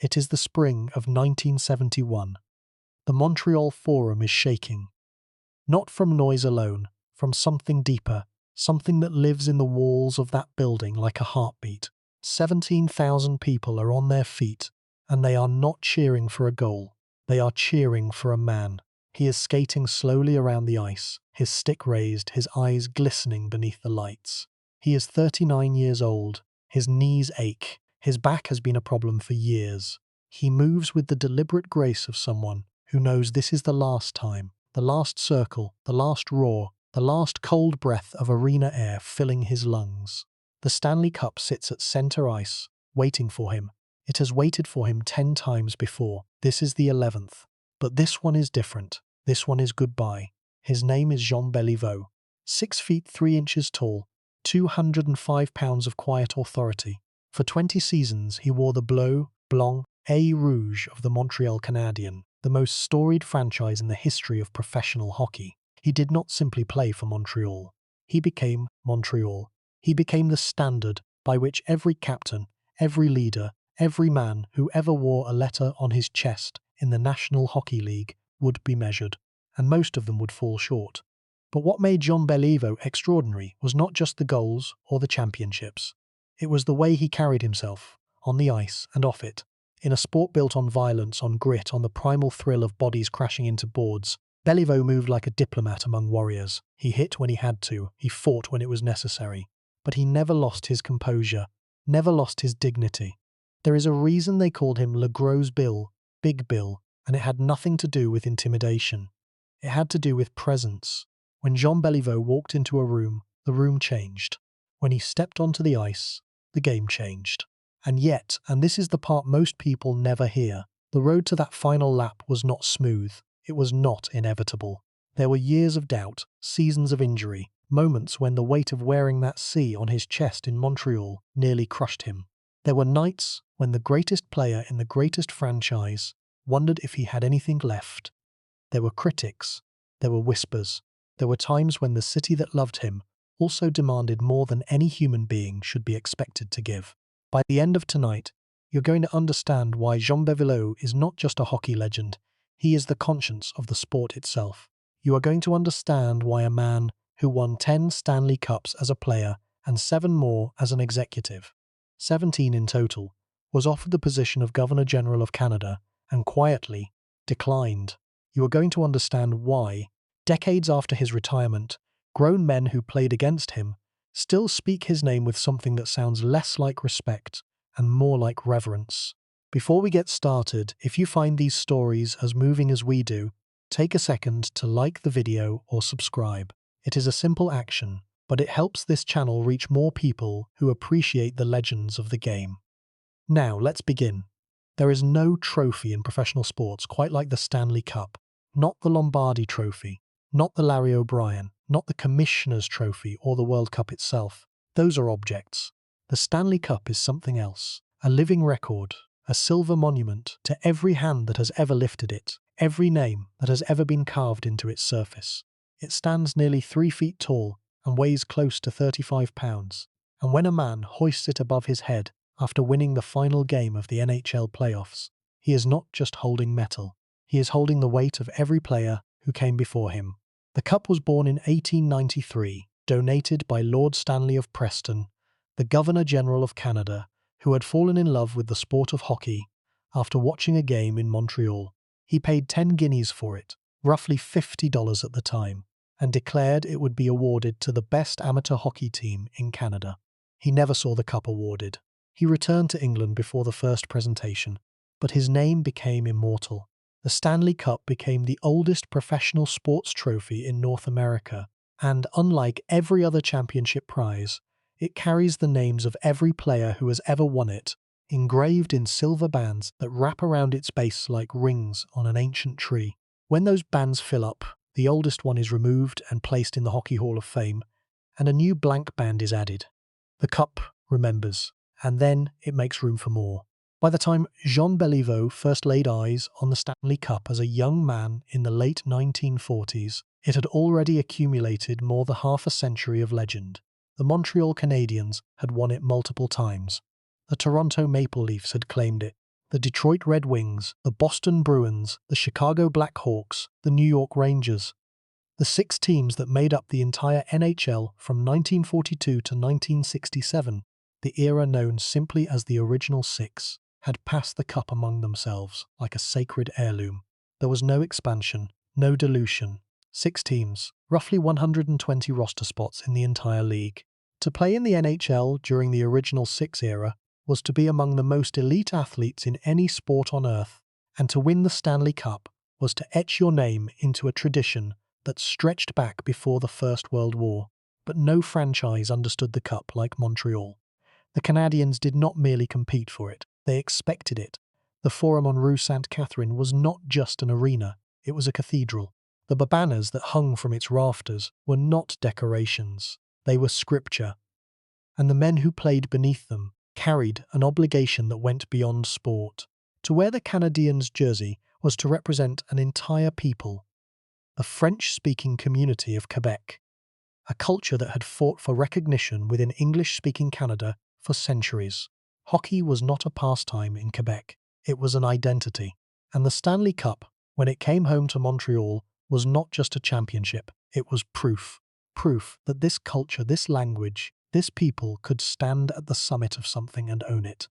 It is the spring of 1971. The Montreal Forum is shaking. Not from noise alone, from something deeper, something that lives in the walls of that building like a heartbeat. 17,000 people are on their feet, and they are not cheering for a goal. They are cheering for a man. He is skating slowly around the ice, his stick raised, his eyes glistening beneath the lights. He is 39 years old. His knees ache. His back has been a problem for years. He moves with the deliberate grace of someone who knows this is the last time, the last circle, the last roar, the last cold breath of arena air filling his lungs. The Stanley Cup sits at center ice, waiting for him. It has waited for him 10 times before. This is the 11th. But this one is different. This one is goodbye. His name is Jean Béliveau. 6 feet 3 inches tall, 205 pounds of quiet authority. For 20 seasons, he wore the bleu, blanc, et rouge of the Montreal Canadiens, the most storied franchise in the history of professional hockey. He did not simply play for Montreal. He became Montreal. He became the standard by which every captain, every leader, every man who ever wore a letter on his chest in the National Hockey League would be measured, and most of them would fall short. But what made Jean Béliveau extraordinary was not just the goals or the championships. It was the way he carried himself, on the ice and off it. In a sport built on violence, on grit, on the primal thrill of bodies crashing into boards, Béliveau moved like a diplomat among warriors. He hit when he had to, he fought when it was necessary. But he never lost his composure, never lost his dignity. There is a reason they called him Le Gros Bill, Big Bill, and it had nothing to do with intimidation. It had to do with presence. When Jean Béliveau walked into a room, the room changed. When he stepped onto the ice, the game changed. And yet, and this is the part most people never hear, the road to that final lap was not smooth. It was not inevitable. There were years of doubt, seasons of injury, moments when the weight of wearing that C on his chest in Montreal nearly crushed him. There were nights when the greatest player in the greatest franchise wondered if he had anything left. There were critics. There were whispers. There were times when the city that loved him also demanded more than any human being should be expected to give. By the end of tonight, you're going to understand why Jean Béliveau is not just a hockey legend. He is the conscience of the sport itself. You are going to understand why a man who won 10 Stanley Cups as a player and 7 more as an executive, 17 in total, was offered the position of Governor General of Canada and quietly declined. You are going to understand why, decades after his retirement, grown men who played against him still speak his name with something that sounds less like respect and more like reverence. Before we get started, if you find these stories as moving as we do, take a second to like the video or subscribe. It is a simple action, but it helps this channel reach more people who appreciate the legends of the game. Now, let's begin. There is no trophy in professional sports quite like the Stanley Cup. Not the Lombardi Trophy, not the Larry O'Brien, not the Commissioner's Trophy or the World Cup itself. Those are objects. The Stanley Cup is something else, a living record, a silver monument to every hand that has ever lifted it, every name that has ever been carved into its surface. It stands nearly 3 feet tall and weighs close to 35 pounds. And when a man hoists it above his head after winning the final game of the NHL playoffs, he is not just holding metal. He is holding the weight of every player who came before him. The cup was born in 1893, donated by Lord Stanley of Preston, the Governor-General of Canada, who had fallen in love with the sport of hockey after watching a game in Montreal. He paid 10 guineas for it, roughly $50 at the time, and declared it would be awarded to the best amateur hockey team in Canada. He never saw the cup awarded. He returned to England before the first presentation, but his name became immortal. The Stanley Cup became the oldest professional sports trophy in North America, and unlike every other championship prize, it carries the names of every player who has ever won it, engraved in silver bands that wrap around its base like rings on an ancient tree. When those bands fill up, the oldest one is removed and placed in the Hockey Hall of Fame, and a new blank band is added. The cup remembers, and then it makes room for more. By the time Jean Béliveau first laid eyes on the Stanley Cup as a young man in the late 1940s, it had already accumulated more than half a century of legend. The Montreal Canadiens had won it multiple times. The Toronto Maple Leafs had claimed it. The Detroit Red Wings, the Boston Bruins, the Chicago Blackhawks, the New York Rangers. The 6 teams that made up the entire NHL from 1942 to 1967, the era known simply as the Original Six, had passed the cup among themselves like a sacred heirloom. There was no expansion, no dilution. 6 teams, roughly 120 roster spots in the entire league. To play in the NHL during the Original Six era was to be among the most elite athletes in any sport on earth, and to win the Stanley Cup was to etch your name into a tradition that stretched back before the First World War. But no franchise understood the cup like Montreal. The Canadiens did not merely compete for it, they expected it. The Forum on Rue Sainte-Catherine was not just an arena, it was a cathedral. The banners that hung from its rafters were not decorations, they were scripture. And the men who played beneath them carried an obligation that went beyond sport. To wear the Canadiens jersey was to represent an entire people, the French-speaking community of Quebec, a culture that had fought for recognition within English-speaking Canada for centuries. Hockey was not a pastime in Quebec, it was an identity. And the Stanley Cup, when it came home to Montreal, was not just a championship, it was proof. Proof that this culture, this language, this people could stand at the summit of something and own it.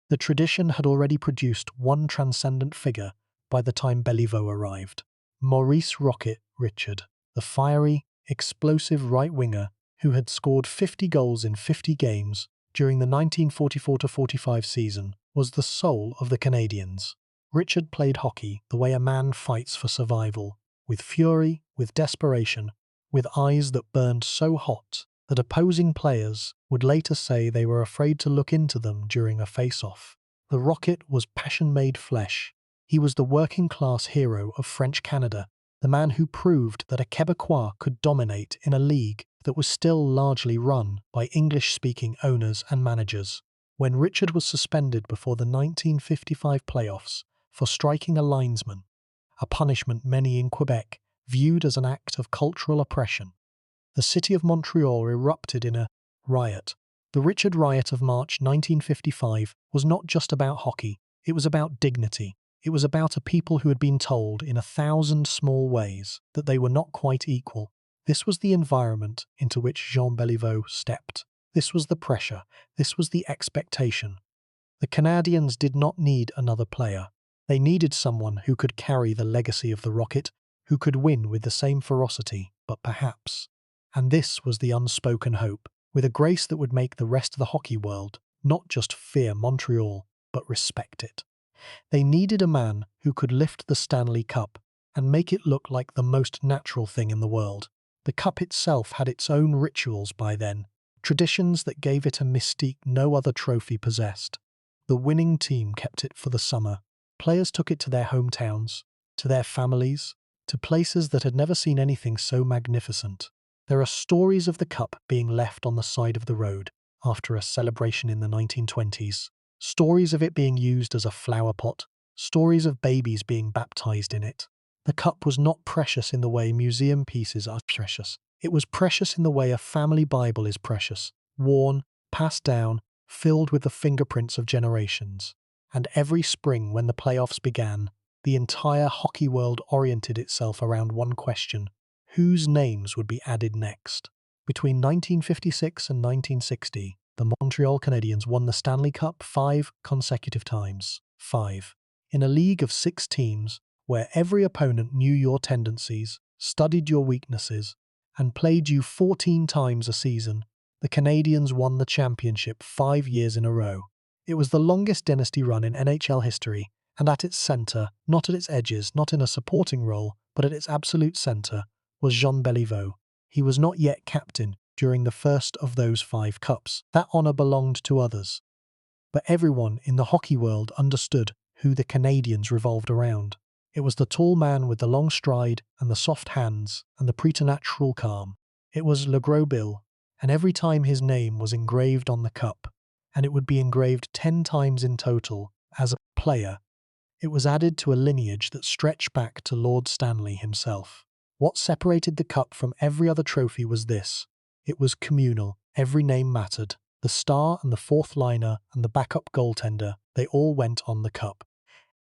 The tradition had already produced one transcendent figure by the time Béliveau arrived. Maurice Rocket Richard, the fiery, explosive right-winger who had scored 50 goals in 50 games during the 1944-45 season, was the soul of the Canadiens. Richard played hockey the way a man fights for survival, with fury, with desperation, with eyes that burned so hot that opposing players would later say they were afraid to look into them during a face-off. The Rocket was passion made flesh. He was the working-class hero of French Canada, the man who proved that a Quebecois could dominate in a league that was still largely run by English-speaking owners and managers. When Richard was suspended before the 1955 playoffs for striking a linesman, a punishment many in Quebec viewed as an act of cultural oppression, the city of Montreal erupted in a riot. The Richard Riot of March 1955 was not just about hockey, it was about dignity. It was about a people who had been told in 1,000 small ways that they were not quite equal. This was the environment into which Jean Béliveau stepped. This was the pressure. This was the expectation. The Canadiens did not need another player. They needed someone who could carry the legacy of the Rocket, who could win with the same ferocity, but perhaps. And this was the unspoken hope, with a grace that would make the rest of the hockey world not just fear Montreal, but respect it. They needed a man who could lift the Stanley Cup and make it look like the most natural thing in the world. The cup itself had its own rituals by then, traditions that gave it a mystique no other trophy possessed. The winning team kept it for the summer. Players took it to their hometowns, to their families, to places that had never seen anything so magnificent. There are stories of the cup being left on the side of the road after a celebration in the 1920s. Stories of it being used as a flower pot, stories of babies being baptized in it. The cup was not precious in the way museum pieces are precious. It was precious in the way a family Bible is precious, worn, passed down, filled with the fingerprints of generations. And every spring when the playoffs began, the entire hockey world oriented itself around one question: whose names would be added next? Between 1956 and 1960, the Montreal Canadiens won the Stanley Cup 5 consecutive times. 5. In a league of 6 teams, where every opponent knew your tendencies, studied your weaknesses, and played you 14 times a season, the Canadiens won the championship 5 years in a row. It was the longest dynasty run in NHL history, and at its centre, not at its edges, not in a supporting role, but at its absolute centre, was Jean Béliveau. He was not yet captain during the first of those 5 cups. That honour belonged to others. But everyone in the hockey world understood who the Canadiens revolved around. It was the tall man with the long stride and the soft hands and the preternatural calm. It was Le Gros Bill, and every time his name was engraved on the cup, and it would be engraved 10 times in total as a player, it was added to a lineage that stretched back to Lord Stanley himself. What separated the cup from every other trophy was this: it was communal, every name mattered. The star and the fourth liner and the backup goaltender, they all went on the cup.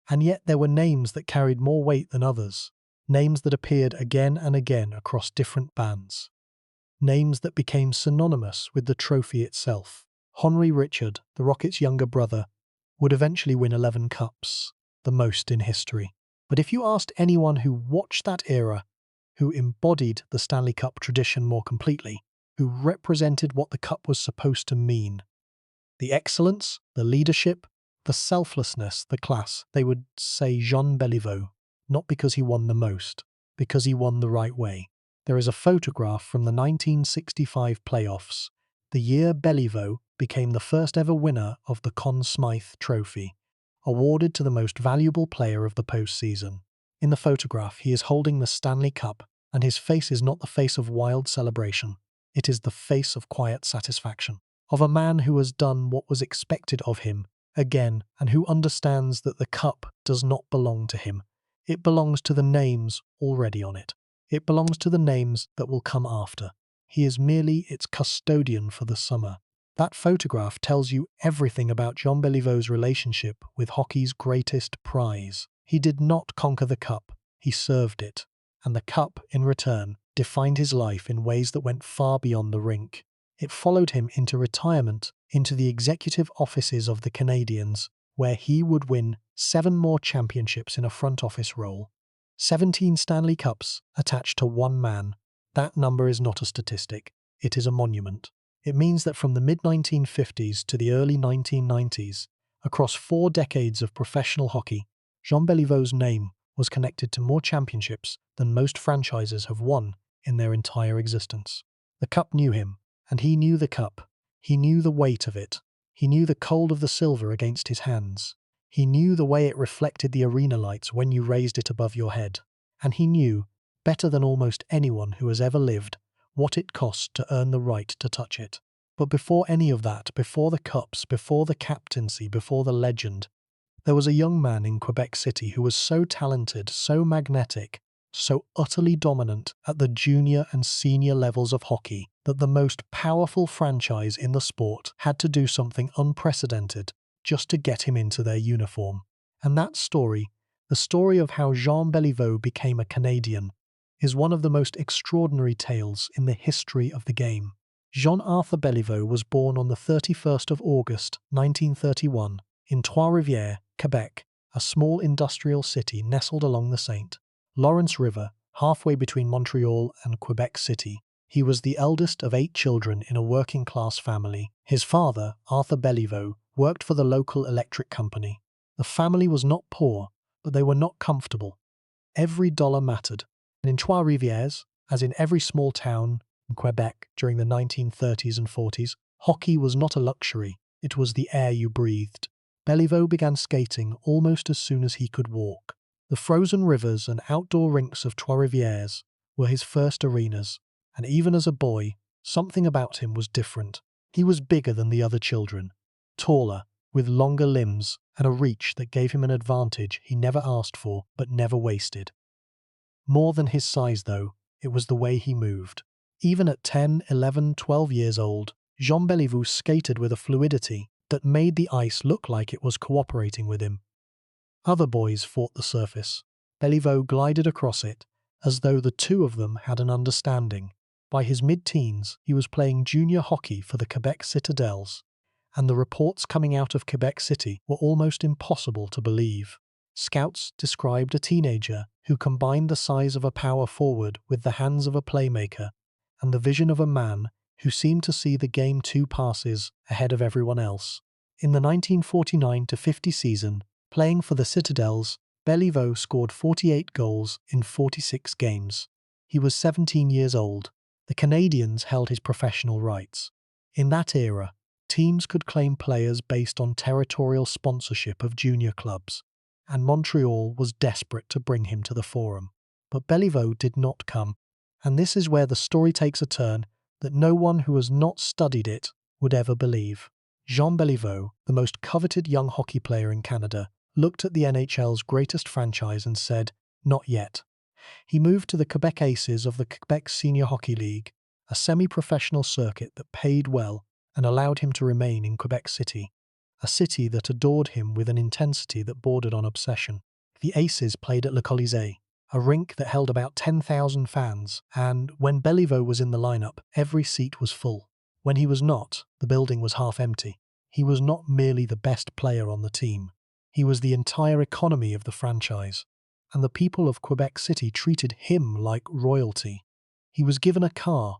And yet there were names that carried more weight than others, names that appeared again and again across different bands, names that became synonymous with the trophy itself. Henri Richard, the Rockets' younger brother, would eventually win 11 cups, the most in history. But if you asked anyone who watched that era, who embodied the Stanley Cup tradition more completely, who represented what the cup was supposed to mean, the excellence, the leadership, the selflessness, the class, they would say Jean Béliveau, not because he won the most, because he won the right way. There is a photograph from the 1965 playoffs, the year Béliveau became the first ever winner of the Conn Smythe Trophy, awarded to the most valuable player of the postseason. In the photograph, he is holding the Stanley Cup, and his face is not the face of wild celebration. It is the face of quiet satisfaction, of a man who has done what was expected of him again, and who understands that the cup does not belong to him. It belongs to the names already on it. It belongs to the names that will come after. He is merely its custodian for the summer. That photograph tells you everything about Jean Béliveau's relationship with hockey's greatest prize. He did not conquer the cup, he served it, and the cup, in return, defined his life in ways that went far beyond the rink. It followed him into retirement, into the executive offices of the Canadiens, where he would win 7 more championships in a front office role. 17 Stanley Cups attached to one man. That number is not a statistic, it is a monument. It means that from the mid-1950s to the early 1990s, across 4 decades of professional hockey, Jean Béliveau's name was connected to more championships than most franchises have won in their entire existence. The cup knew him, and he knew the cup. He knew the weight of it. He knew the cold of the silver against his hands. He knew the way it reflected the arena lights when you raised it above your head. And he knew, better than almost anyone who has ever lived, what it cost to earn the right to touch it. But before any of that, before the cups, before the captaincy, before the legend, there was a young man in Quebec City who was so talented, so magnetic, so utterly dominant at the junior and senior levels of hockey that the most powerful franchise in the sport had to do something unprecedented just to get him into their uniform. And that story, the story of how Jean Béliveau became a Canadian, is one of the most extraordinary tales in the history of the game. Jean-Arthur Béliveau was born on the 31st of August 1931 in Trois-Rivières, Quebec, a small industrial city nestled along the St. Lawrence River, halfway between Montreal and Quebec City. He was the eldest of 8 children in a working-class family. His father, Arthur Béliveau, worked for the local electric company. The family was not poor, but they were not comfortable. Every dollar mattered, and in Trois-Rivières, as in every small town in Quebec during the 1930s and 40s, hockey was not a luxury, it was the air you breathed. Béliveau began skating almost as soon as he could walk. The frozen rivers and outdoor rinks of Trois-Rivières were his first arenas, and even as a boy, something about him was different. He was bigger than the other children, taller, with longer limbs and a reach that gave him an advantage he never asked for but never wasted. More than his size, though, it was the way he moved. Even at 10, 11, 12 years old, Jean Béliveau skated with a fluidity that made the ice look like it was cooperating with him. Other boys fought the surface. Béliveau glided across it, as though the two of them had an understanding. By his mid-teens, he was playing junior hockey for the Quebec Citadels, and the reports coming out of Quebec City were almost impossible to believe. Scouts described a teenager who combined the size of a power forward with the hands of a playmaker and the vision of a man who seemed to see the game 2 passes ahead of everyone else. In the 1949-50 season, playing for the Citadels, Béliveau scored 48 goals in 46 games. He was 17 years old. The Canadiens held his professional rights. In that era, teams could claim players based on territorial sponsorship of junior clubs, and Montreal was desperate to bring him to the Forum. But Béliveau did not come, and this is where the story takes a turn that no one who has not studied it would ever believe. Jean Béliveau, the most coveted young hockey player in Canada, looked at the NHL's greatest franchise and said, "Not yet." He moved to the Quebec Aces of the Quebec Senior Hockey League, a semi-professional circuit that paid well and allowed him to remain in Quebec City, a city that adored him with an intensity that bordered on obsession. The Aces played at Le Colisée, a rink that held about 10,000 fans, and when Béliveau was in the lineup, every seat was full. When he was not, the building was half empty. He was not merely the best player on the team. He was the entire economy of the franchise, and the people of Quebec City treated him like royalty. He was given a car.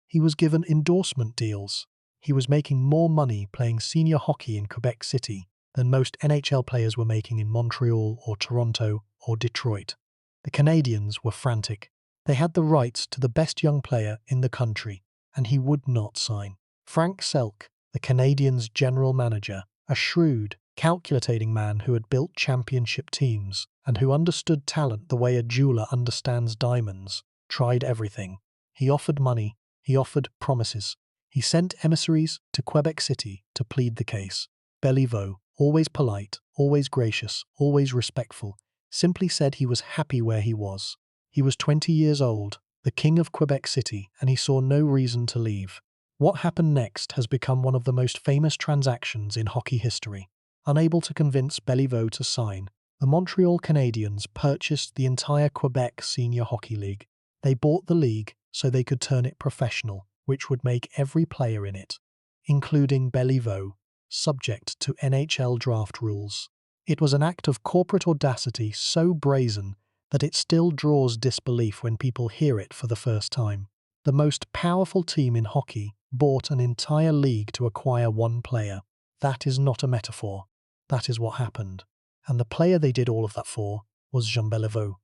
He was given endorsement deals. He was making more money playing senior hockey in Quebec City than most NHL players were making in Montreal or Toronto or Detroit. The Canadiens were frantic. They had the rights to the best young player in the country, and he would not sign. Frank Selk, the Canadiens' general manager, a shrewd, calculating man who had built championship teams and who understood talent the way a jeweler understands diamonds, tried everything. He offered money. He offered promises. He sent emissaries to Quebec City to plead the case. Béliveau, always polite, always gracious, always respectful, simply said he was happy where he was. He was 20 years old, the king of Quebec City, and he saw no reason to leave. What happened next has become one of the most famous transactions in hockey history. Unable to convince Béliveau to sign, the Montreal Canadiens purchased the entire Quebec Senior Hockey League. They bought the league so they could turn it professional, which would make every player in it, including Béliveau, subject to NHL draft rules. It was an act of corporate audacity so brazen that it still draws disbelief when people hear it for the first time. The most powerful team in hockey bought an entire league to acquire one player. That is not a metaphor. That is what happened. And the player they did all of that for was Jean Béliveau.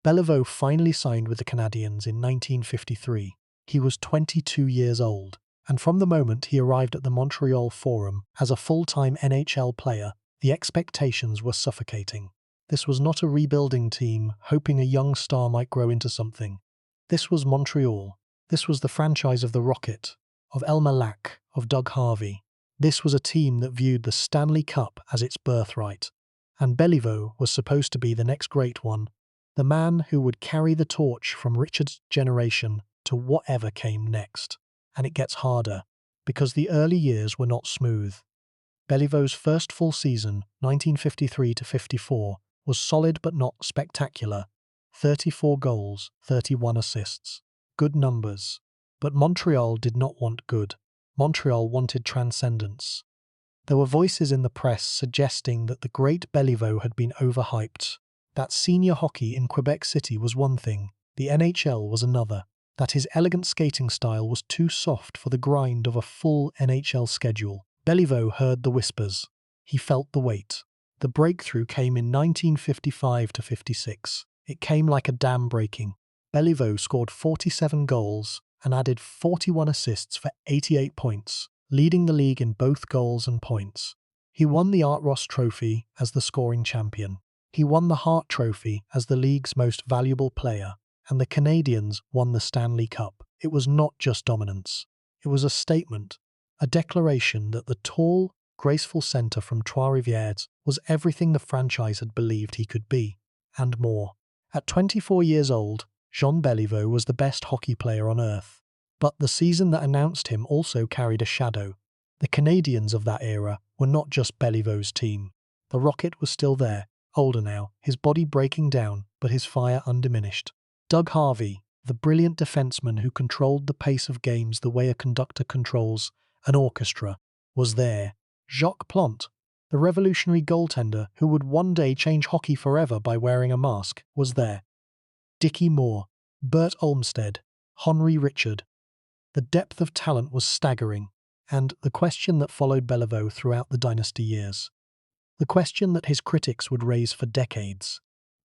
Béliveau finally signed with the Canadiens in 1953. He was 22 years old, and from the moment he arrived at the Montreal Forum as a full-time NHL player, the expectations were suffocating. This was not a rebuilding team hoping a young star might grow into something. This was Montreal. This was the franchise of the Rocket, of Elmer Lack, of Doug Harvey. This was a team that viewed the Stanley Cup as its birthright, and Béliveau was supposed to be the next great one, the man who would carry the torch from Richard's generation to whatever came next. And it gets harder, because the early years were not smooth. Béliveau's first full season, 1953-54, was solid but not spectacular. 34 goals, 31 assists. Good numbers. But Montreal did not want good. Montreal wanted transcendence. There were voices in the press suggesting that the great Béliveau had been overhyped, that senior hockey in Quebec City was one thing, the NHL was another, that his elegant skating style was too soft for the grind of a full NHL schedule. Béliveau heard the whispers. He felt the weight. The breakthrough came in 1955-56. It came like a dam breaking. Béliveau scored 47 goals and added 41 assists for 88 points, leading the league in both goals and points. He won the Art Ross Trophy as the scoring champion. He won the Hart Trophy as the league's most valuable player, and the Canadiens won the Stanley Cup. It was not just dominance. It was a statement, a declaration that the tall, graceful centre from Trois-Rivières was everything the franchise had believed he could be, and more. At 24 years old, Jean Béliveau was the best hockey player on earth. But the season that announced him also carried a shadow. The Canadiens of that era were not just Béliveau's team. The Rocket was still there, older now, his body breaking down, but his fire undiminished. Doug Harvey, the brilliant defenseman who controlled the pace of games the way a conductor controls an orchestra, was there. Jacques Plante, the revolutionary goaltender who would one day change hockey forever by wearing a mask, was there. Dickie Moore, Bert Olmsted, Henri Richard. The depth of talent was staggering, and the question that followed Béliveau throughout the dynasty years, the question that his critics would raise for decades,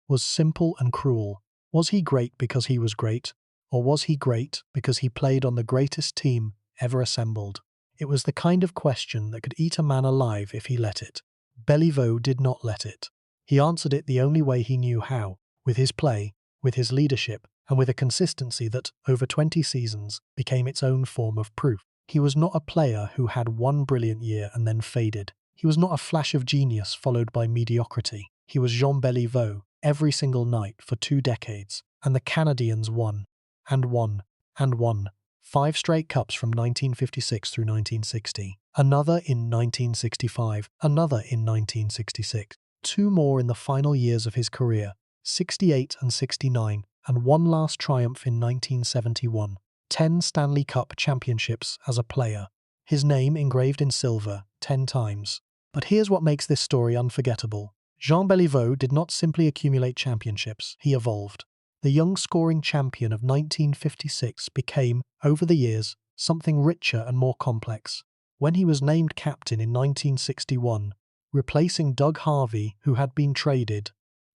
was simple and cruel. Was he great because he was great, or was he great because he played on the greatest team ever assembled? It was the kind of question that could eat a man alive if he let it. Béliveau did not let it. He answered it the only way he knew how, with his play, with his leadership, and with a consistency that, over 20 seasons, became its own form of proof. He was not a player who had one brilliant year and then faded. He was not a flash of genius followed by mediocrity. He was Jean Béliveau, every single night for 2 decades, and the Canadiens won, and won, and won. 5 straight cups from 1956 through 1960, another in 1965, another in 1966, 2 more in the final years of his career, 68 and 69, and one last triumph in 1971, 10 Stanley Cup championships as a player, his name engraved in silver 10 times. But here's what makes this story unforgettable. Jean Béliveau did not simply accumulate championships, he evolved. The young scoring champion of 1956 became, over the years, something richer and more complex. When he was named captain in 1961, replacing Doug Harvey, who had been traded,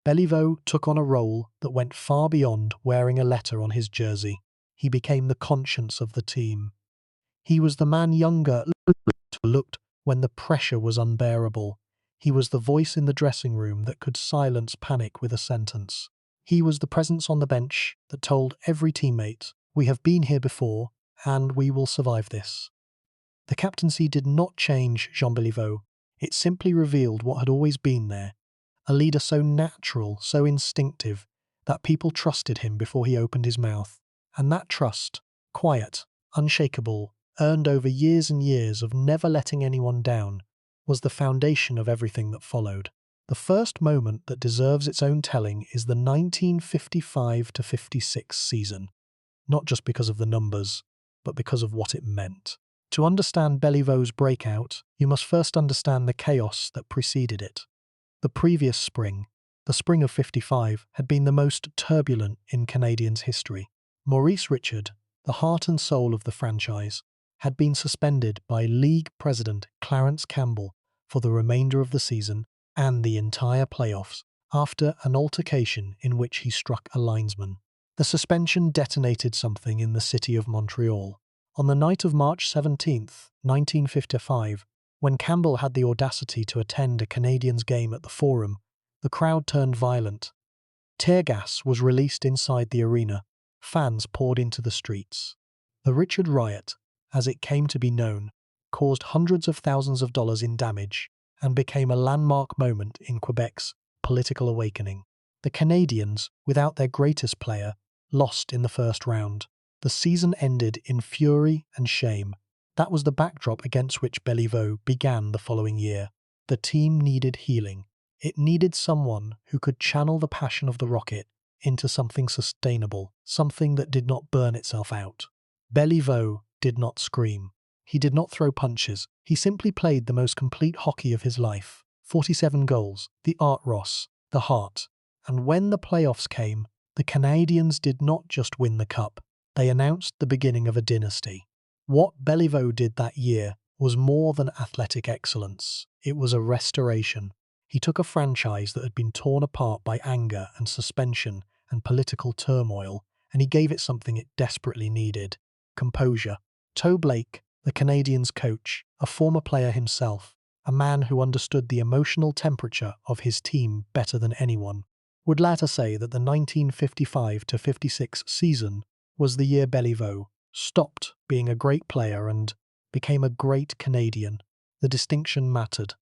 Béliveau took on a role that went far beyond wearing a letter on his jersey. He became the conscience of the team. He was the man younger looked when the pressure was unbearable. He was the voice in the dressing room that could silence panic with a sentence. He was the presence on the bench that told every teammate, "We have been here before, and we will survive this." The captaincy did not change Jean Béliveau. It simply revealed what had always been there. A leader so natural, so instinctive, that people trusted him before he opened his mouth. And that trust, quiet, unshakable, earned over years and years of never letting anyone down, was the foundation of everything that followed. The first moment that deserves its own telling is the 1955-56 season, not just because of the numbers, but because of what it meant. To understand Béliveau's breakout, you must first understand the chaos that preceded it. The previous spring, the spring of '55, had been the most turbulent in Canadiens' history. Maurice Richard, the heart and soul of the franchise, had been suspended by league president Clarence Campbell for the remainder of the season and the entire playoffs after an altercation in which he struck a linesman. The suspension detonated something in the city of Montreal. On the night of March 17, 1955, when Campbell had the audacity to attend a Canadiens game at the Forum, the crowd turned violent. Tear gas was released inside the arena. Fans poured into the streets. The Richard Riot, as it came to be known, caused hundreds of thousands of dollars in damage and became a landmark moment in Quebec's political awakening. The Canadiens, without their greatest player, lost in the first round. The season ended in fury and shame. That was the backdrop against which Béliveau began the following year. The team needed healing. It needed someone who could channel the passion of the Rocket into something sustainable, something that did not burn itself out. Béliveau did not scream. He did not throw punches. He simply played the most complete hockey of his life. 47 goals, the Art Ross, the heart. And when the playoffs came, the Canadiens did not just win the cup. They announced the beginning of a dynasty. What Béliveau did that year was more than athletic excellence. It was a restoration. He took a franchise that had been torn apart by anger and suspension and political turmoil, and he gave it something it desperately needed: composure. Toe Blake, the Canadiens' coach, a former player himself, a man who understood the emotional temperature of his team better than anyone, would later say that the 1955-56 season was the year Béliveau stopped being a great player and became a great Canadian. The distinction mattered.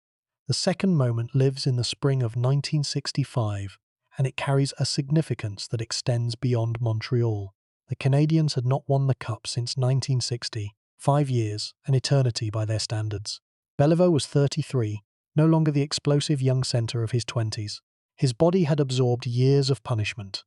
The second moment lives in the spring of 1965, and it carries a significance that extends beyond Montreal. The Canadiens had not won the cup since 1960, 5 years, an eternity by their standards. Béliveau was 33, no longer the explosive young centre of his 20s. His body had absorbed years of punishment.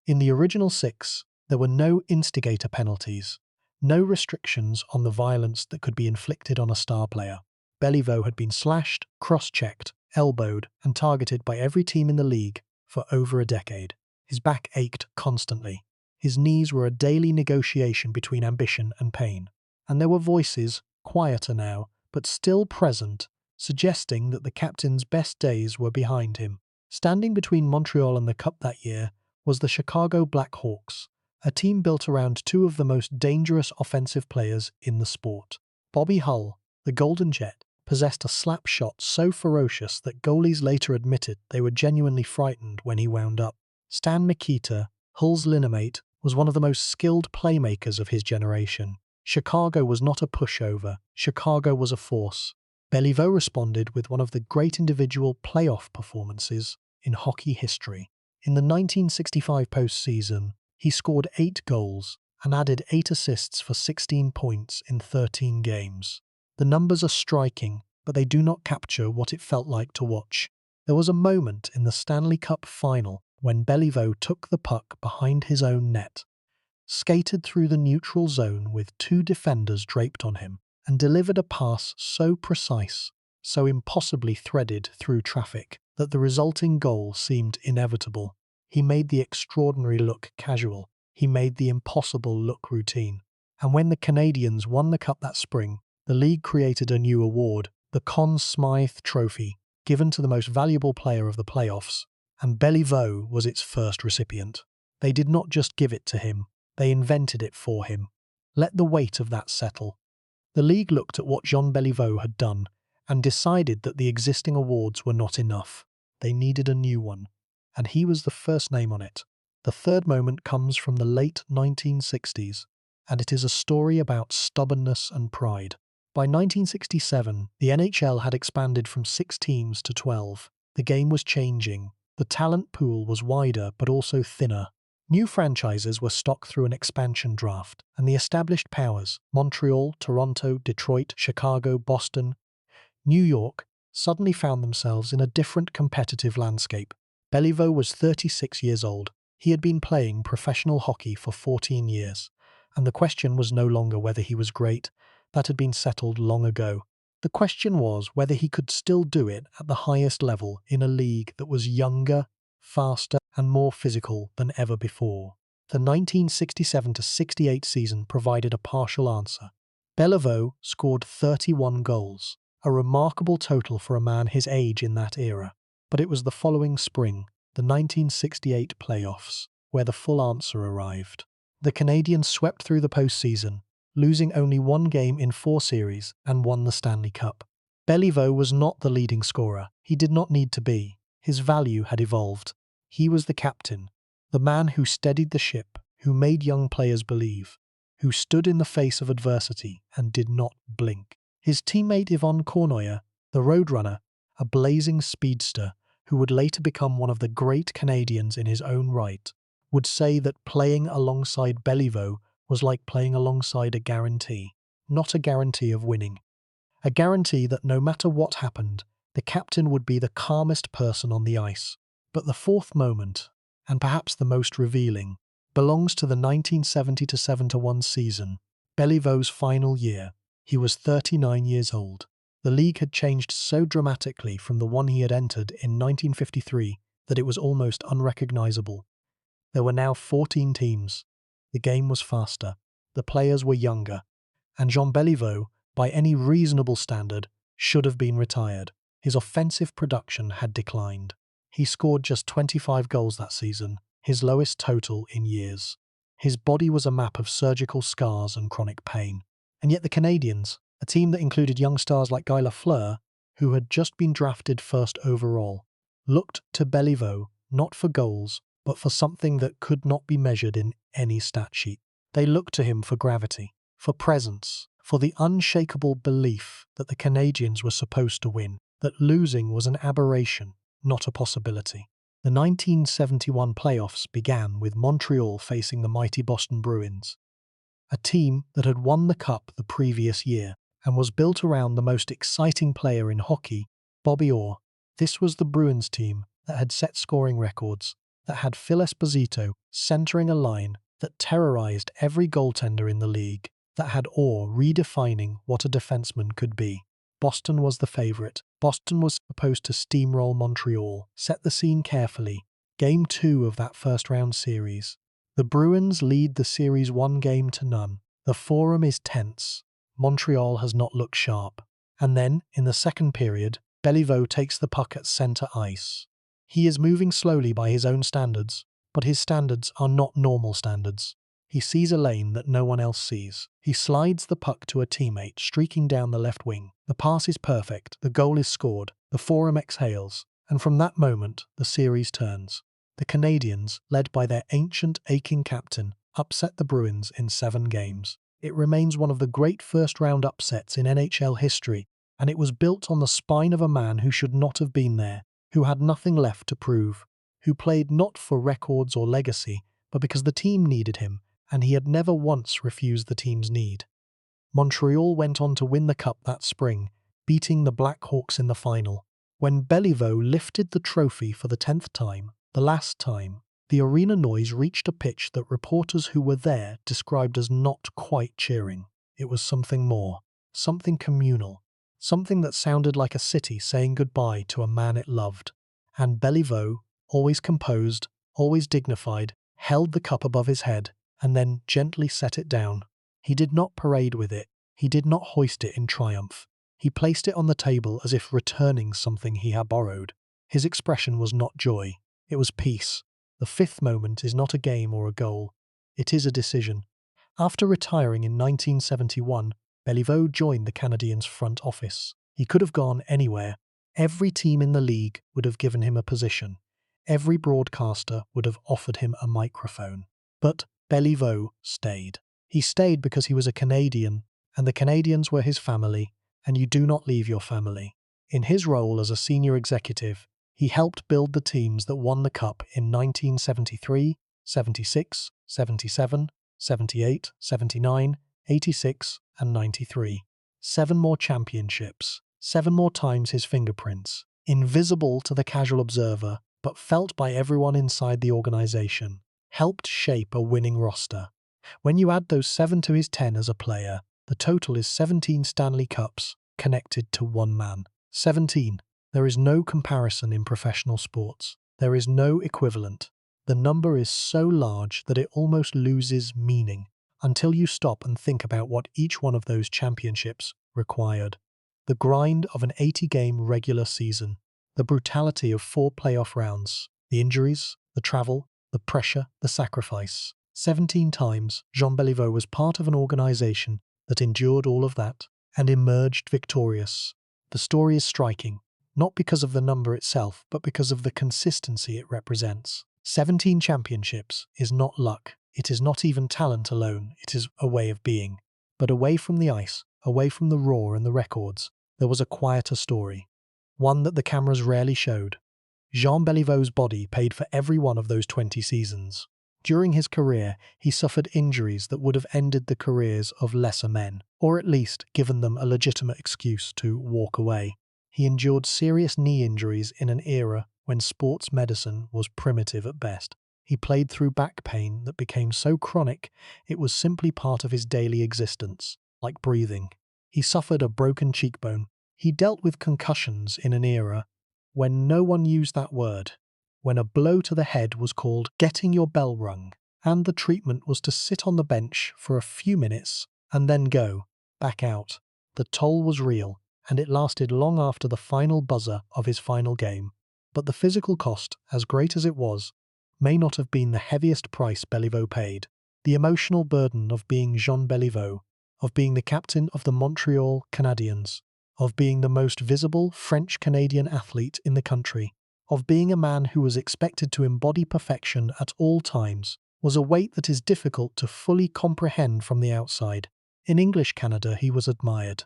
In the original 6, there were no instigator penalties, no restrictions on the violence that could be inflicted on a star player. Béliveau had been slashed, cross-checked, elbowed, and targeted by every team in the league for over a decade. His back ached constantly. His knees were a daily negotiation between ambition and pain. And there were voices, quieter now, but still present, suggesting that the captain's best days were behind him. Standing between Montreal and the cup that year was the Chicago Blackhawks, a team built around 2 of the most dangerous offensive players in the sport. Bobby Hull, the Golden Jet, possessed a slap shot so ferocious that goalies later admitted they were genuinely frightened when he wound up. Stan Mikita, Hull's linemate, was one of the most skilled playmakers of his generation. Chicago was not a pushover. Chicago was a force. Béliveau responded with one of the great individual playoff performances in hockey history. In the 1965 postseason, he scored 8 goals, and added 8 assists for 16 points in 13 games. The numbers are striking, but they do not capture what it felt like to watch. There was a moment in the Stanley Cup final when Béliveau took the puck behind his own net, skated through the neutral zone with 2 defenders draped on him, and delivered a pass so precise, so impossibly threaded through traffic, that the resulting goal seemed inevitable. He made the extraordinary look casual. He made the impossible look routine. And when the Canadiens won the cup that spring, the league created a new award, the Conn Smythe Trophy, given to the most valuable player of the playoffs, and Béliveau was its first recipient. They did not just give it to him, they invented it for him. Let the weight of that settle. The league looked at what Jean Béliveau had done and decided that the existing awards were not enough. They needed a new one, and he was the first name on it. The third moment comes from the late 1960s, and it is a story about stubbornness and pride. By 1967, the NHL had expanded from 6 teams to 12. The game was changing. The talent pool was wider but also thinner. New franchises were stocked through an expansion draft, and the established powers, Montreal, Toronto, Detroit, Chicago, Boston, New York, suddenly found themselves in a different competitive landscape. Béliveau was 36 years old. He had been playing professional hockey for 14 years, and the question was no longer whether he was great. That had been settled long ago. The question was whether he could still do it at the highest level in a league that was younger, faster, and more physical than ever before. The 1967-68 season provided a partial answer. Béliveau scored 31 goals, a remarkable total for a man his age in that era. But it was the following spring, the 1968 playoffs, where the full answer arrived. The Canadiens swept through the postseason, losing only 1 game in 4 series, and won the Stanley Cup. Béliveau was not the leading scorer. He did not need to be. His value had evolved. He was the captain, the man who steadied the ship, who made young players believe, who stood in the face of adversity and did not blink. His teammate Yvon Cournoyer, the Roadrunner, a blazing speedster who would later become one of the great Canadiens in his own right, would say that playing alongside Béliveau was like playing alongside a guarantee, not a guarantee of winning. A guarantee that no matter what happened, the captain would be the calmest person on the ice. But the fourth moment, and perhaps the most revealing, belongs to the 1970-71 season, Béliveau's final year. He was 39 years old. The league had changed so dramatically from the one he had entered in 1953 that it was almost unrecognizable. There were now 14 teams. The game was faster. The players were younger. And Jean Béliveau, by any reasonable standard, should have been retired. His offensive production had declined. He scored just 25 goals that season, his lowest total in years. His body was a map of surgical scars and chronic pain. And yet the Canadiens, a team that included young stars like Guy Lafleur, who had just been drafted first overall, looked to Béliveau not for goals, but for something that could not be measured in any stat sheet. They looked to him for gravity, for presence, for the unshakable belief that the Canadiens were supposed to win, that losing was an aberration, not a possibility. The 1971 playoffs began with Montreal facing the mighty Boston Bruins, a team that had won the cup the previous year and was built around the most exciting player in hockey, Bobby Orr. This was the Bruins team that had set scoring records, that had Phil Esposito centering a line that terrorized every goaltender in the league, that had Orr redefining what a defenseman could be. Boston was the favorite. Boston was supposed to steamroll Montreal. Set the scene carefully. Game 2 of that first-round series. The Bruins lead the series 1-0. The Forum is tense. Montreal has not looked sharp. And then, in the second period, Béliveau takes the puck at centre ice. He is moving slowly by his own standards, but his standards are not normal standards. He sees a lane that no one else sees. He slides the puck to a teammate streaking down the left wing. The pass is perfect, the goal is scored, the Forum exhales, and from that moment the series turns. The Canadiens, led by their ancient, aching captain, upset the Bruins in 7 games. It remains one of the great first-round upsets in NHL history, and it was built on the spine of a man who should not have been there, who had nothing left to prove, who played not for records or legacy, but because the team needed him, and he had never once refused the team's need. Montreal went on to win the cup that spring, beating the Black Hawks in the final. When Béliveau lifted the trophy for the 10th time, the last time, the arena noise reached a pitch that reporters who were there described as not quite cheering. It was something more, something communal, something that sounded like a city saying goodbye to a man it loved. And Béliveau, always composed, always dignified, held the cup above his head and then gently set it down. He did not parade with it. He did not hoist it in triumph. He placed it on the table as if returning something he had borrowed. His expression was not joy. It was peace. The fifth moment is not a game or a goal. It is a decision. After retiring in 1971, Béliveau joined the Canadiens' front office. He could have gone anywhere. Every team in the league would have given him a position. Every broadcaster would have offered him a microphone. But Béliveau stayed. He stayed because he was a Canadian, and the Canadiens were his family, and you do not leave your family. In his role as a senior executive, he helped build the teams that won the Cup in 1973, 76, 77, 78, 79, 86, and 93. 7 more championships, 7 more times his fingerprints, invisible to the casual observer, but felt by everyone inside the organization, helped shape a winning roster. When you add those 7 to his 10 as a player, the total is 17 Stanley Cups connected to one man. 17. There is no comparison in professional sports. There is no equivalent. The number is so large that it almost loses meaning until you stop and think about what each one of those championships required. The grind of an 80-game regular season, the brutality of 4 playoff rounds, the injuries, the travel, the pressure, the sacrifice. 17 times, Jean Béliveau was part of an organization that endured all of that and emerged victorious. The story is striking, not because of the number itself, but because of the consistency it represents. 17 championships is not luck. It is not even talent alone. It is a way of being. But away from the ice, away from the roar and the records, there was a quieter story. One that the cameras rarely showed. Jean Béliveau's body paid for every one of those 20 seasons. During his career, he suffered injuries that would have ended the careers of lesser men, or at least given them a legitimate excuse to walk away. He endured serious knee injuries in an era when sports medicine was primitive at best. He played through back pain that became so chronic it was simply part of his daily existence, like breathing. He suffered a broken cheekbone. He dealt with concussions in an era when no one used that word, when a blow to the head was called getting your bell rung, and the treatment was to sit on the bench for a few minutes and then go back out. The toll was real, and it lasted long after the final buzzer of his final game. But the physical cost, as great as it was, may not have been the heaviest price Béliveau paid. The emotional burden of being Jean Béliveau, of being the captain of the Montreal Canadiens, of being the most visible French-Canadian athlete in the country, of being a man who was expected to embody perfection at all times, was a weight that is difficult to fully comprehend from the outside. In English Canada, he was admired.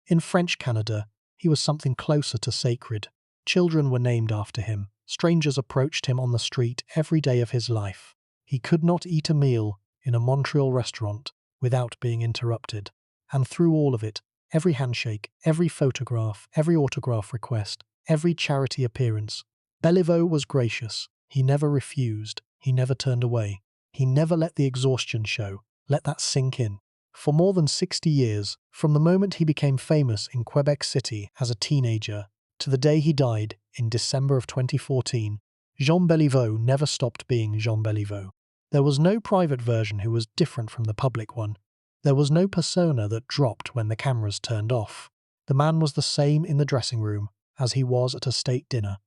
In French Canada, he was something closer to sacred. Children were named after him. Strangers approached him on the street every day of his life. He could not eat a meal in a Montreal restaurant without being interrupted. And through all of it, every handshake, every photograph, every autograph request, every charity appearance, Béliveau was gracious. He never refused. He never turned away. He never let the exhaustion show. Let that sink in. For more than 60 years, from the moment he became famous in Quebec City as a teenager to the day he died in December of 2014, Jean Béliveau never stopped being Jean Béliveau. There was no private version who was different from the public one. There was no persona that dropped when the cameras turned off. The man was the same in the dressing room as he was at a state dinner.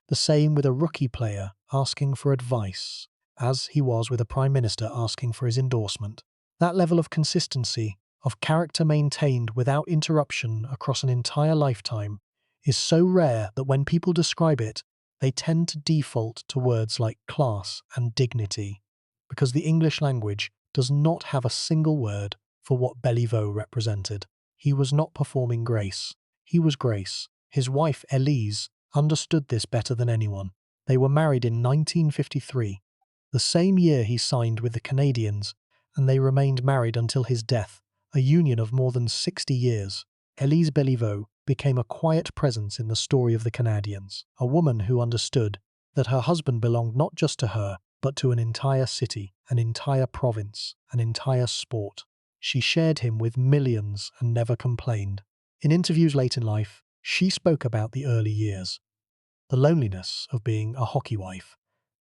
The same with a rookie player asking for advice, as he was with a prime minister asking for his endorsement. That level of consistency, of character maintained without interruption across an entire lifetime, is so rare that when people describe it, they tend to default to words like class and dignity, because the English language does not have a single word for what Béliveau represented. He was not performing grace. He was grace. His wife, Elise, understood this better than anyone. They were married in 1953, the same year he signed with the Canadiens, and they remained married until his death, a union of more than 60 years. Jean Béliveau became a quiet presence in the story of the Canadiens, a woman who understood that her husband belonged not just to her, but to an entire city, an entire province, an entire sport. She shared him with millions and never complained. In interviews late in life, she spoke about the early years, the loneliness of being a hockey wife,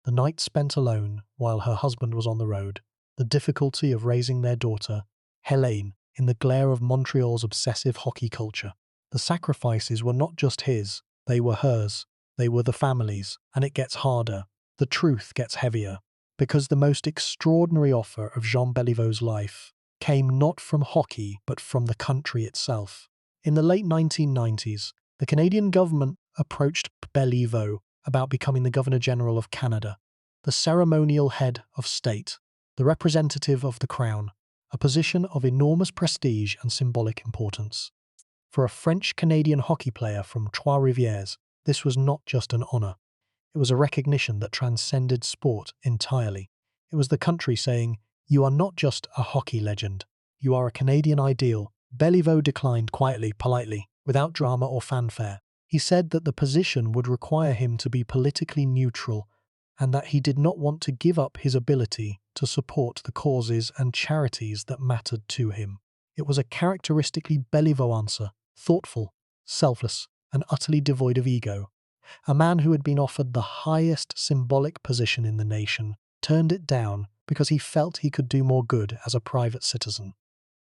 the nights spent alone while her husband was on the road, the difficulty of raising their daughter, Helene, in the glare of Montreal's obsessive hockey culture. The sacrifices were not just his, they were hers, they were the family's, and it gets harder. The truth gets heavier, because the most extraordinary offer of Jean Béliveau's life came not from hockey but from the country itself. In the late 1990s, the Canadian government approached Béliveau about becoming the Governor-General of Canada, the ceremonial head of state, the representative of the Crown, a position of enormous prestige and symbolic importance. For a French-Canadian hockey player from Trois-Rivières, this was not just an honour. It was a recognition that transcended sport entirely. It was the country saying, "You are not just a hockey legend. You are a Canadian ideal." Béliveau declined quietly, politely, without drama or fanfare. He said that the position would require him to be politically neutral and that he did not want to give up his ability to support the causes and charities that mattered to him. It was a characteristically Béliveau answer, thoughtful, selfless, and utterly devoid of ego. A man who had been offered the highest symbolic position in the nation turned it down because he felt he could do more good as a private citizen.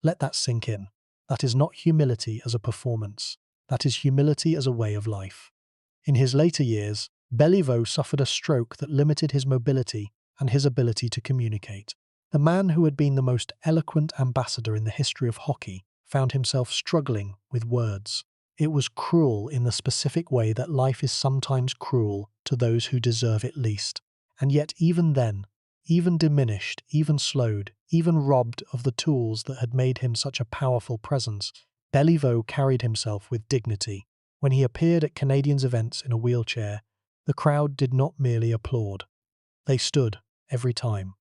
Let that sink in. That is not humility as a performance. That is humility as a way of life. In his later years, Béliveau suffered a stroke that limited his mobility and his ability to communicate. The man who had been the most eloquent ambassador in the history of hockey found himself struggling with words. It was cruel in the specific way that life is sometimes cruel to those who deserve it least. And yet even then, even diminished, even slowed, even robbed of the tools that had made him such a powerful presence, Béliveau carried himself with dignity. When he appeared at Canadiens events in a wheelchair, the crowd did not merely applaud. They stood every time,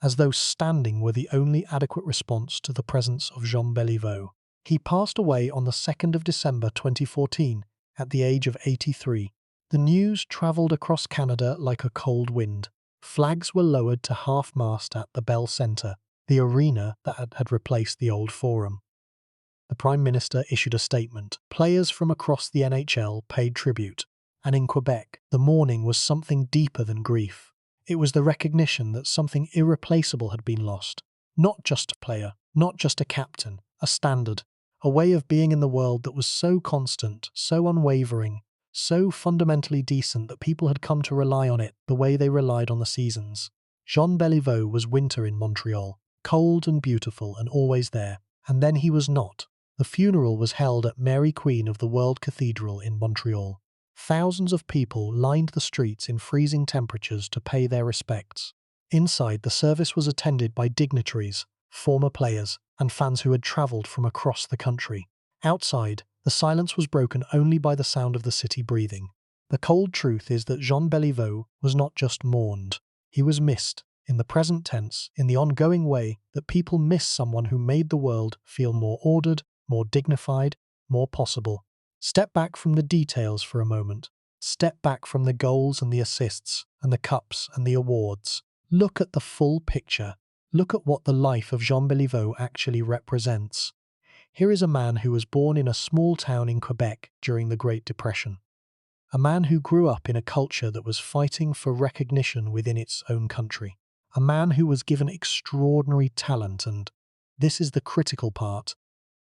as though standing were the only adequate response to the presence of Jean Béliveau. He passed away on the 2nd of December 2014 at the age of 83. The news travelled across Canada like a cold wind. Flags were lowered to half-mast at the Bell Centre, the arena that had replaced the old Forum. The Prime Minister issued a statement. Players from across the NHL paid tribute. And in Quebec, the mourning was something deeper than grief. It was the recognition that something irreplaceable had been lost. Not just a player, not just a captain, a standard, a way of being in the world that was so constant, so unwavering, so fundamentally decent that people had come to rely on it the way they relied on the seasons. Jean Béliveau was winter in Montreal, cold and beautiful and always there, and then he was not. The funeral was held at Mary Queen of the World Cathedral in Montreal. Thousands of people lined the streets in freezing temperatures to pay their respects. Inside, the service was attended by dignitaries, former players, and fans who had travelled from across the country. Outside, the silence was broken only by the sound of the city breathing. The cold truth is that Jean Béliveau was not just mourned. He was missed, in the present tense, in the ongoing way that people miss someone who made the world feel more ordered, more dignified, more possible. Step back from the details for a moment. Step back from the goals and the assists, and the cups and the awards. Look at the full picture. Look at what the life of Jean Béliveau actually represents. Here is a man who was born in a small town in Quebec during the Great Depression. A man who grew up in a culture that was fighting for recognition within its own country. A man who was given extraordinary talent and, this is the critical part,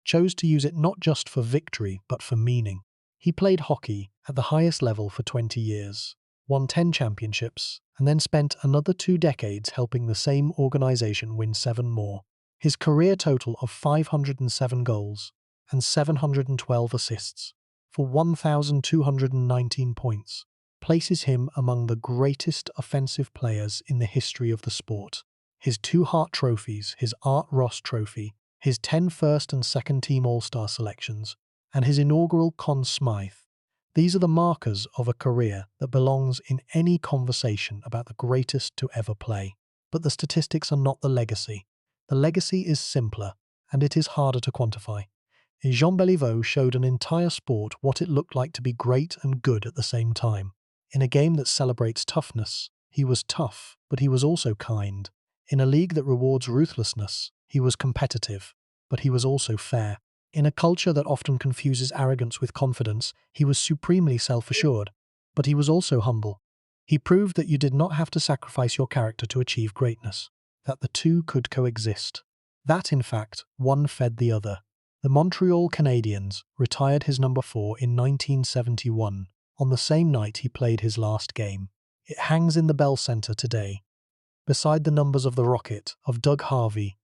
chose to use it not just for victory but for meaning. He played hockey at the highest level for 20 years, won 10 championships, and then spent another 2 decades helping the same organization win 7 more. His career total of 507 goals and 712 assists for 1,219 points places him among the greatest offensive players in the history of the sport. His 2 Hart trophies, his Art Ross trophy, his 10 first and second team All-Star selections, and his inaugural Conn Smythe. These are the markers of a career that belongs in any conversation about the greatest to ever play. But the statistics are not the legacy. The legacy is simpler, and it is harder to quantify. Jean Béliveau showed an entire sport what it looked like to be great and good at the same time. In a game that celebrates toughness, he was tough, but he was also kind. In a league that rewards ruthlessness, he was competitive, but he was also fair. In a culture that often confuses arrogance with confidence, he was supremely self-assured, but he was also humble. He proved that you did not have to sacrifice your character to achieve greatness, that the two could coexist. That, in fact, one fed the other. The Montreal Canadiens retired his number 4 in 1971, on the same night he played his last game. It hangs in the Bell Centre today, beside the numbers of the Rocket, of Doug Harvey,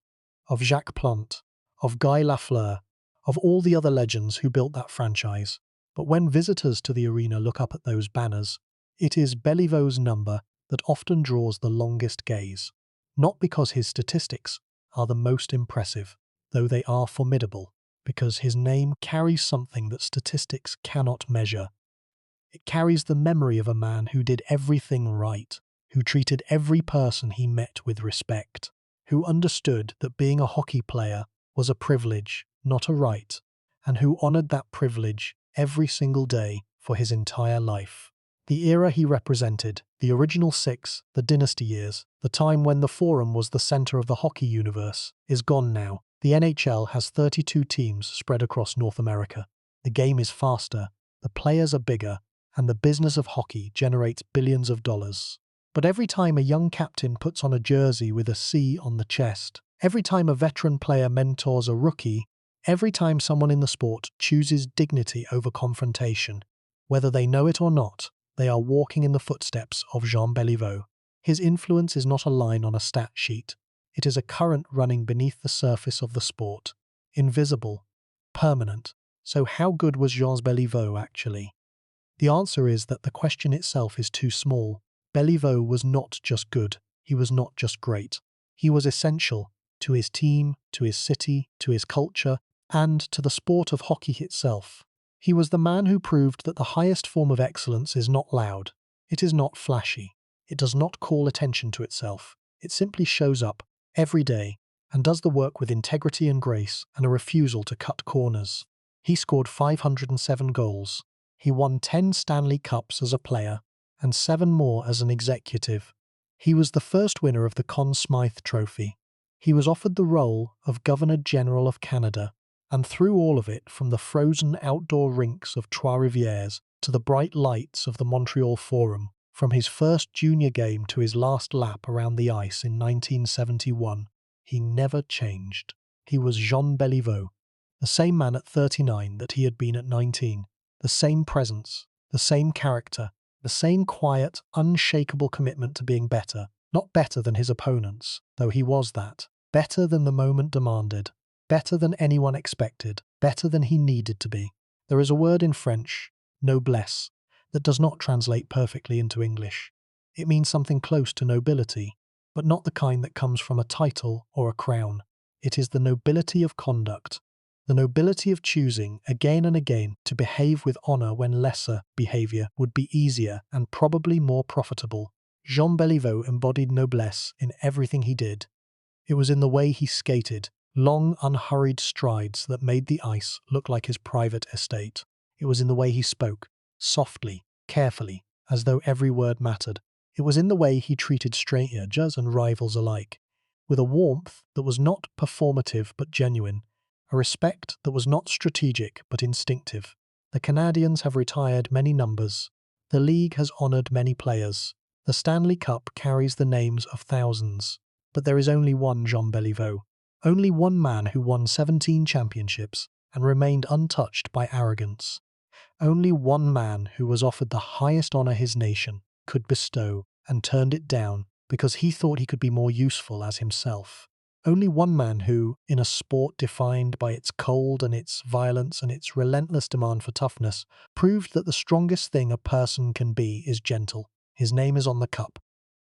of Jacques Plante, of Guy Lafleur, of all the other legends who built that franchise. But when visitors to the arena look up at those banners, it is Béliveau's number that often draws the longest gaze. Not because his statistics are the most impressive, though they are formidable, because his name carries something that statistics cannot measure. It carries the memory of a man who did everything right, who treated every person he met with respect, who understood that being a hockey player was a privilege, not a right, and who honoured that privilege every single day for his entire life. The era he represented, the original six, the dynasty years, the time when the Forum was the centre of the hockey universe, is gone now. The NHL has 32 teams spread across North America. The game is faster, the players are bigger, and the business of hockey generates billions of dollars. But every time a young captain puts on a jersey with a C on the chest, every time a veteran player mentors a rookie, every time someone in the sport chooses dignity over confrontation, whether they know it or not, they are walking in the footsteps of Jean Béliveau. His influence is not a line on a stat sheet. It is a current running beneath the surface of the sport. Invisible. Permanent. So how good was Jean Béliveau actually? The answer is that the question itself is too small. Béliveau was not just good. He was not just great. He was essential to his team, to his city, to his culture, and to the sport of hockey itself. He was the man who proved that the highest form of excellence is not loud. It is not flashy. It does not call attention to itself. It simply shows up every day and does the work with integrity and grace and a refusal to cut corners. He scored 507 goals. He won 10 Stanley Cups as a player and 7 more as an executive. He was the first winner of the Conn Smythe Trophy. He was offered the role of Governor-General of Canada, and through all of it, from the frozen outdoor rinks of Trois-Rivières to the bright lights of the Montreal Forum, from his first junior game to his last lap around the ice in 1971, he never changed. He was Jean Béliveau, the same man at 39 that he had been at 19, the same presence, the same character, the same quiet, unshakable commitment to being better, not better than his opponents, though he was that, better than the moment demanded, better than anyone expected, better than he needed to be. There is a word in French, noblesse, that does not translate perfectly into English. It means something close to nobility, but not the kind that comes from a title or a crown. It is the nobility of conduct, the nobility of choosing again and again to behave with honour when lesser behaviour would be easier and probably more profitable. Jean Béliveau embodied noblesse in everything he did. It was in the way he skated, long, unhurried strides that made the ice look like his private estate. It was in the way he spoke, softly, carefully, as though every word mattered. It was in the way he treated strangers and rivals alike, with a warmth that was not performative but genuine, a respect that was not strategic but instinctive. The Canadiens have retired many numbers. The league has honoured many players. The Stanley Cup carries the names of thousands. But there is only one Jean Béliveau. Only one man who won 17 championships and remained untouched by arrogance. Only one man who was offered the highest honour his nation could bestow and turned it down because he thought he could be more useful as himself. Only one man who, in a sport defined by its cold and its violence and its relentless demand for toughness, proved that the strongest thing a person can be is gentle. His name is on the cup.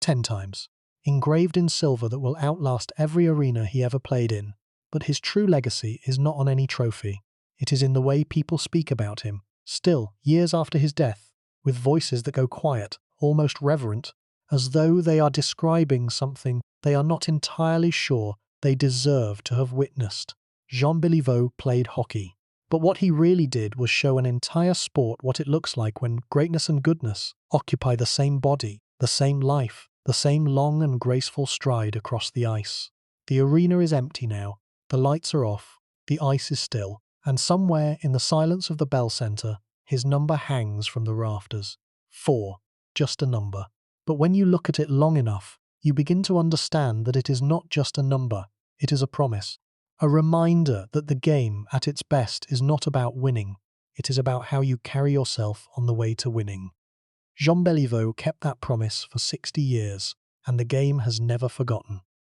10 times. Engraved in silver that will outlast every arena he ever played in. But his true legacy is not on any trophy. It is in the way people speak about him, still, years after his death, with voices that go quiet, almost reverent, as though they are describing something they are not entirely sure they deserve to have witnessed. Jean Béliveau played hockey, but what he really did was show an entire sport what it looks like when greatness and goodness occupy the same body, the same life, the same long and graceful stride across the ice. The arena is empty now, the lights are off, the ice is still, and somewhere in the silence of the Bell Centre, his number hangs from the rafters. 4. Just a number. But when you look at it long enough, you begin to understand that it is not just a number, it is a promise. A reminder that the game, at its best, is not about winning, it is about how you carry yourself on the way to winning. Jean Béliveau kept that promise for 60 years, and the game has never forgotten.